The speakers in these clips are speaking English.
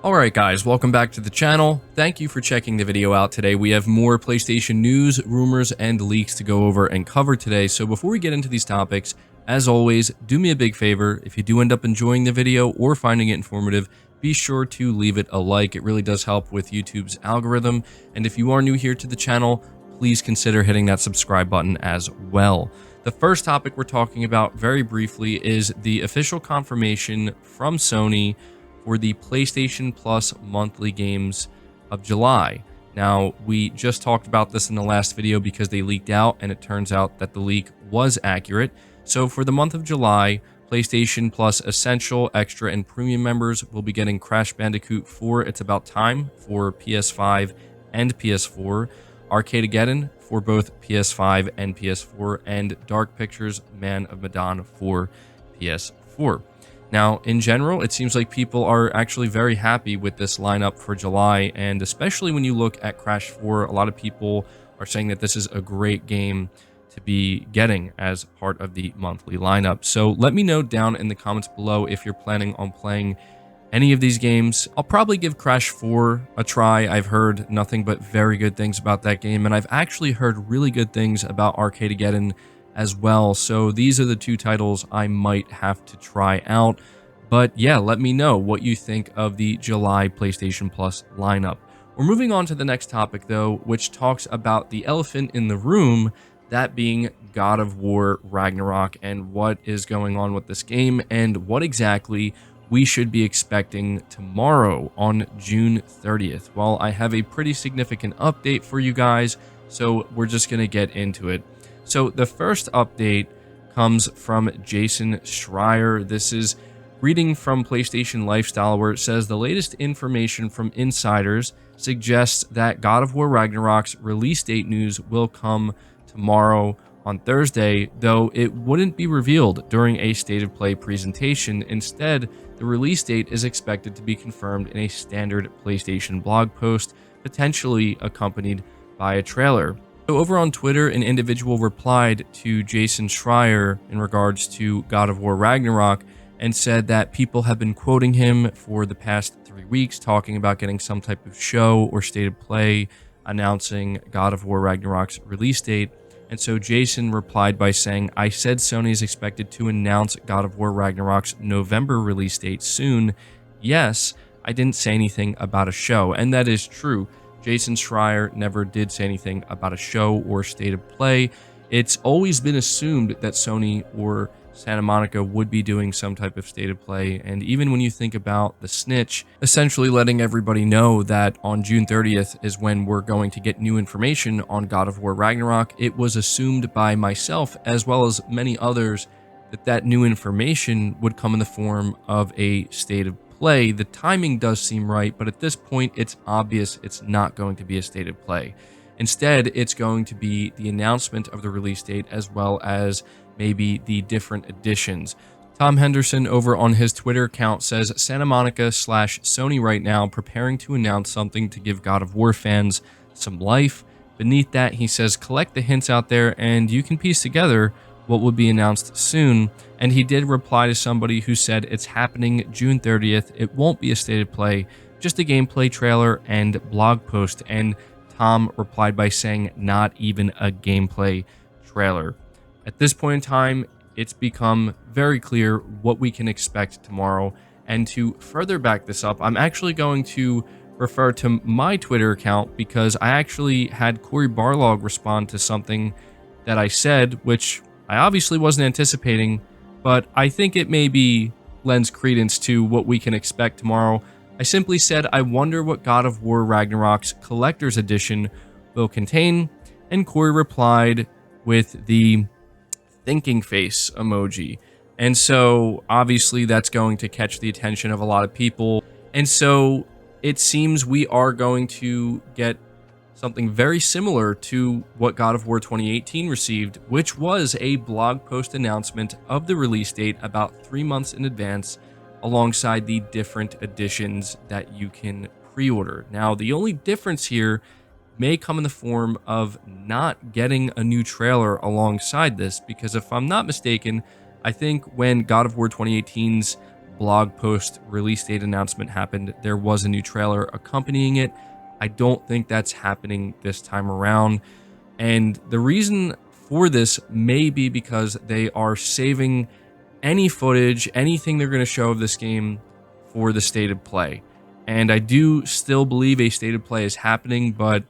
Alright guys, welcome back to the channel. Thank you for checking the video out today. We have more PlayStation news, rumors, and leaks to go over and cover today. So before we get into these topics, as always, do me a big favor. If you do end up enjoying the video or finding it informative, be sure to leave it a like. It really does help with YouTube's algorithm. And if you are new here to the channel, please consider hitting that subscribe button as well. The first topic we're talking about very briefly is the official confirmation from Sony for the PlayStation Plus monthly games of July. Now, we just talked about this in the last video because they leaked out, and it turns out that the leak was accurate. So for the month of July, PlayStation Plus Essential, Extra, and Premium members will be getting Crash Bandicoot 4 It's About Time for PS5 and PS4, Arcadegeddon for both PS5 and PS4, and Dark Pictures Man of Medan for PS4. Now, in general, it seems like people are actually very happy with this lineup for July, and especially when you look at Crash 4, a lot of people are saying that this is a great game to be getting as part of the monthly lineup. So let me know down in the comments below if you're planning on playing any of these games. I'll probably give Crash 4 a try. I've heard nothing but very good things about that game, and I've actually heard really good things about Arcadegeddon as well. So these are the two titles I might have to try out. But yeah, let me know what you think of the July PlayStation Plus lineup. We're moving on to the next topic though, which talks about the elephant in the room, that being God of War Ragnarok, and what is going on with this game and what exactly we should be expecting tomorrow on June 30th. Well, I have a pretty significant update for you guys, so we're just going to get into it. So the first update comes from Jason Schreier. This is reading from PlayStation Lifestyle, where it says the latest information from insiders suggests that God of War Ragnarok's release date news will come tomorrow on Thursday, though it wouldn't be revealed during a State of Play presentation. Instead, the release date is expected to be confirmed in a standard PlayStation blog post, potentially accompanied by a trailer. So over on Twitter, an individual replied to Jason Schreier in regards to God of War Ragnarok and said that people have been quoting him for the past 3 weeks, talking about getting some type of show or State of Play announcing God of War Ragnarok's release date. And so Jason replied by saying, "I said Sony is expected to announce God of War Ragnarok's November release date soon. Yes, I didn't say anything about a show." And that is true. Jason Schreier never did say anything about a show or State of Play. It's always been assumed that Sony or Santa Monica would be doing some type of State of Play, and even when you think about the snitch essentially letting everybody know that on June 30th is when we're going to get new information on God of War Ragnarok, it was assumed by myself as well as many others that that new information would come in the form of a State of Play. The timing does seem right, but at this point it's obvious it's not going to be a State of Play. Instead, it's going to be the announcement of the release date as well as maybe the different editions. Tom Henderson over on his Twitter account says Santa Monica / Sony right now preparing to announce something to give God of War fans some life. Beneath that, he says collect the hints out there and you can piece together what will be announced soon. And he did reply to somebody who said it's happening June 30th. It won't be a State of Play, just a gameplay trailer and blog post. And Tom replied by saying not even a gameplay trailer. At this point in time, it's become very clear what we can expect tomorrow. And to further back this up, I'm actually going to refer to my Twitter account because I actually had Corey Barlog respond to something that I said, which I obviously wasn't anticipating, but I think it maybe lends credence to what we can expect tomorrow. I simply said, I wonder what God of War Ragnarok's Collector's Edition will contain, and Corey replied with the thinking face emoji. And so obviously that's going to catch the attention of a lot of people. And so it seems we are going to get something very similar to what God of War 2018 received, which was a blog post announcement of the release date about 3 months in advance, alongside the different editions that you can pre-order. Now, the only difference here may come in the form of not getting a new trailer alongside this, because if I'm not mistaken, I think when God of War 2018's blog post release date announcement happened, there was a new trailer accompanying it. I don't think that's happening this time around. And the reason for this may be because they are saving any footage, anything they're going to show of this game for the state of play. And I do still believe a state of play is happening, but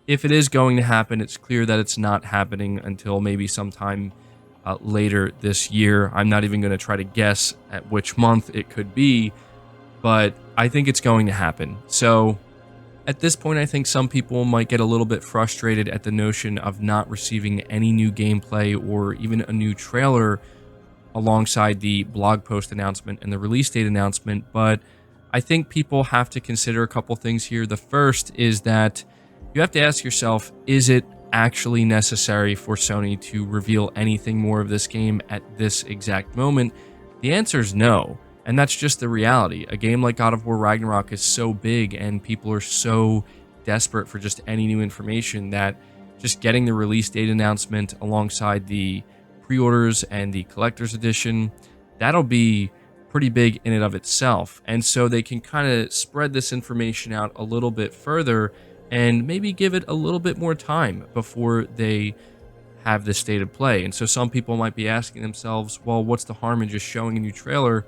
if it is going to happen, it's clear that it's not happening until maybe sometime later this year. I'm not even going to try to guess at which month it could be, but I think it's going to happen. So at this point, I think some people might get a little bit frustrated at the notion of not receiving any new gameplay or even a new trailer alongside the blog post announcement and the release date announcement, but I think people have to consider a couple things here. The first is that you have to ask yourself, is it actually necessary for Sony to reveal anything more of this game at this exact moment? The answer is no, and that's just the reality. A game like God of War Ragnarok is so big and people are so desperate for just any new information that just getting the release date announcement alongside the pre-orders and the collector's edition, that'll be pretty big in and of itself. And so they can kind of spread this information out a little bit further and maybe give it a little bit more time before they have the state of play. And so some people might be asking themselves, well, what's the harm in just showing a new trailer?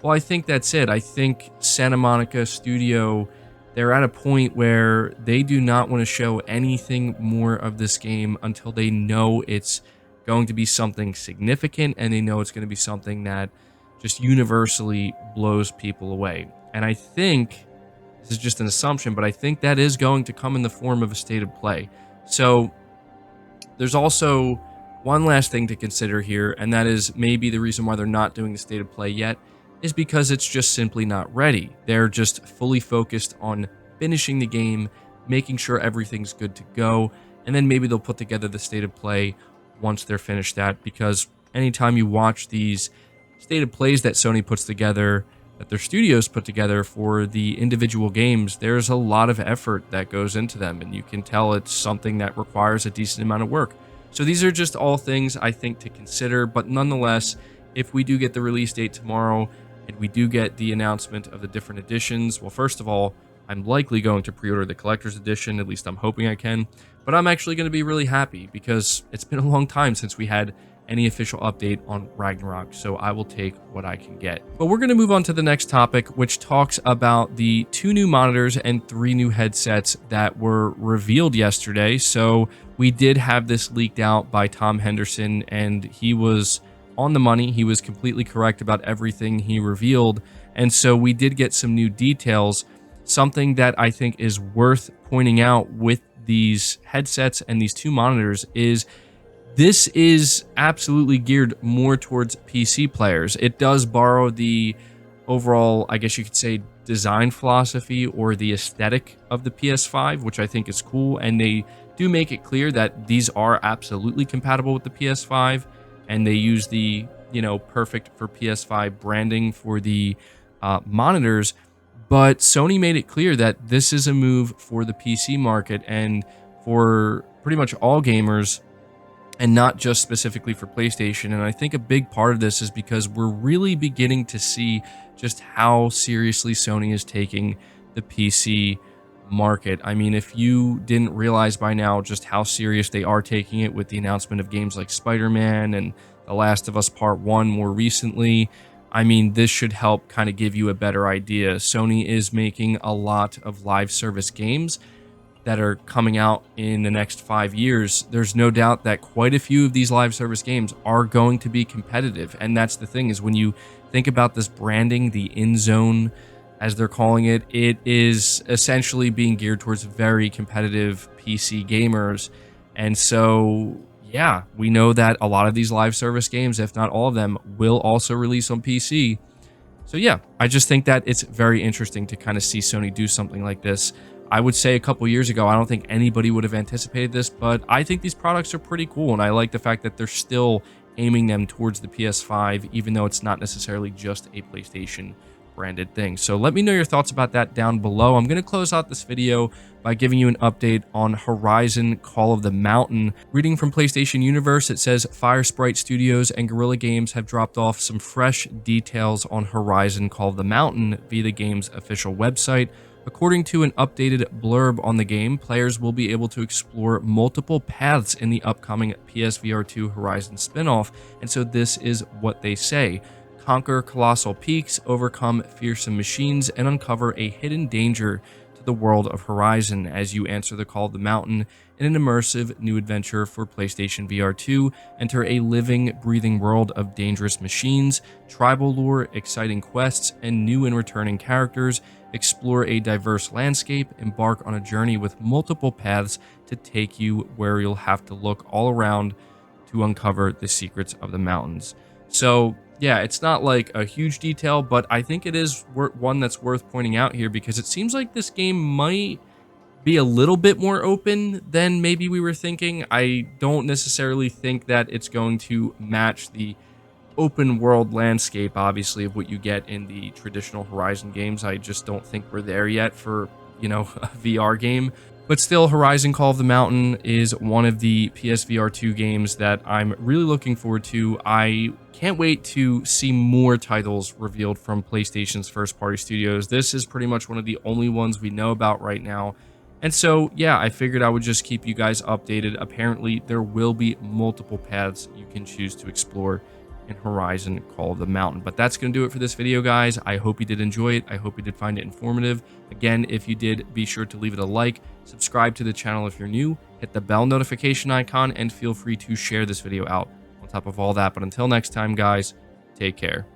Well, I think that's it. I think Santa Monica Studio, they're at a point where they do not want to show anything more of this game until they know it's going to be something significant and they know it's going to be something that just universally blows people away. And I think, this is just an assumption, but I think that is going to come in the form of a state of play. So there's also one last thing to consider here, and that is maybe the reason why they're not doing the state of play yet is because it's just simply not ready. They're just fully focused on finishing the game, making sure everything's good to go, and then maybe they'll put together the state of play once they're finished that, because anytime you watch these state of plays that Sony puts together, that their studios put together for the individual games, there's a lot of effort that goes into them, and you can tell it's something that requires a decent amount of work. So these are just all things I think to consider, but nonetheless, if we do get the release date tomorrow, and we do get the announcement of the different editions, well, first of all, I'm likely going to pre-order the collector's edition, at least I'm hoping I can, but I'm actually going to be really happy because it's been a long time since we had any official update on Ragnarok, so I will take what I can get. But we're going to move on to the next topic, which talks about the 2 new monitors and 3 new headsets that were revealed yesterday. So we did have this leaked out by Tom Henderson, and he was on the money. He was completely correct about everything he revealed, and so we did get some new details. Something that I think is worth pointing out with these headsets and these 2 monitors is this is absolutely geared more towards PC players. It does borrow the overall, I guess you could say, design philosophy or the aesthetic of the PS5, which I think is cool, and they do make it clear that these are absolutely compatible with the PS5, and they use the, perfect for PS5 branding for the monitors. But Sony made it clear that this is a move for the PC market and for pretty much all gamers, and not just specifically for PlayStation. And I think a big part of this is because we're really beginning to see just how seriously Sony is taking the PC market. I mean, if you didn't realize by now just how serious they are taking it with the announcement of games like Spider-Man and The Last of Us Part 1 more recently, I mean, this should help kind of give you a better idea. Sony is making a lot of live service games that are coming out in the next 5 years. There's no doubt that quite a few of these live service games are going to be competitive. And that's the thing, is when you think about this branding, the in-zone, as they're calling it, it is essentially being geared towards very competitive PC gamers. And so, yeah, we know that a lot of these live service games, if not all of them, will also release on PC. So yeah, I just think that it's very interesting to kind of see Sony do something like this. I would say a couple years ago, I don't think anybody would have anticipated this, but I think these products are pretty cool, and I like the fact that they're still aiming them towards the PS5, even though it's not necessarily just a PlayStation branded thing. So let me know your thoughts about that down below. I'm going to close out this video by giving you an update on Horizon Call of the Mountain. Reading from PlayStation Universe, it says Firesprite Studios and Guerrilla Games have dropped off some fresh details on Horizon Call of the Mountain via the game's official website. According to an updated blurb on the game, players will be able to explore multiple paths in the upcoming PSVR 2 Horizon spin-off, and so this is what they say. Conquer colossal peaks, overcome fearsome machines, and uncover a hidden danger to the world of Horizon as you answer the call of the mountain in an immersive new adventure for PlayStation VR 2. Enter a living, breathing world of dangerous machines, tribal lore, exciting quests, and new and returning characters. Explore a diverse landscape, embark on a journey with multiple paths to take you where you'll have to look all around to uncover the secrets of the mountains. So yeah, it's not like a huge detail, but I think it is one that's worth pointing out here because it seems like this game might be a little bit more open than maybe we were thinking. I don't necessarily think that it's going to match the open world landscape, obviously, of what you get in the traditional Horizon games. I just don't think we're there yet for, a VR game. But still, Horizon Call of the Mountain is one of the PSVR 2 games that I'm really looking forward to. I can't wait to see more titles revealed from PlayStation's first-party studios. This is pretty much one of the only ones we know about right now. And so, yeah, I figured I would just keep you guys updated. Apparently, there will be multiple paths you can choose to explore in Horizon Call of the Mountain. But that's going to do it for this video, guys. I hope you did enjoy it. I hope you did find it informative. Again, if you did, be sure to leave it a like, subscribe to the channel if you're new, hit the bell notification icon, and feel free to share this video out on top of all that. But until next time, guys, take care.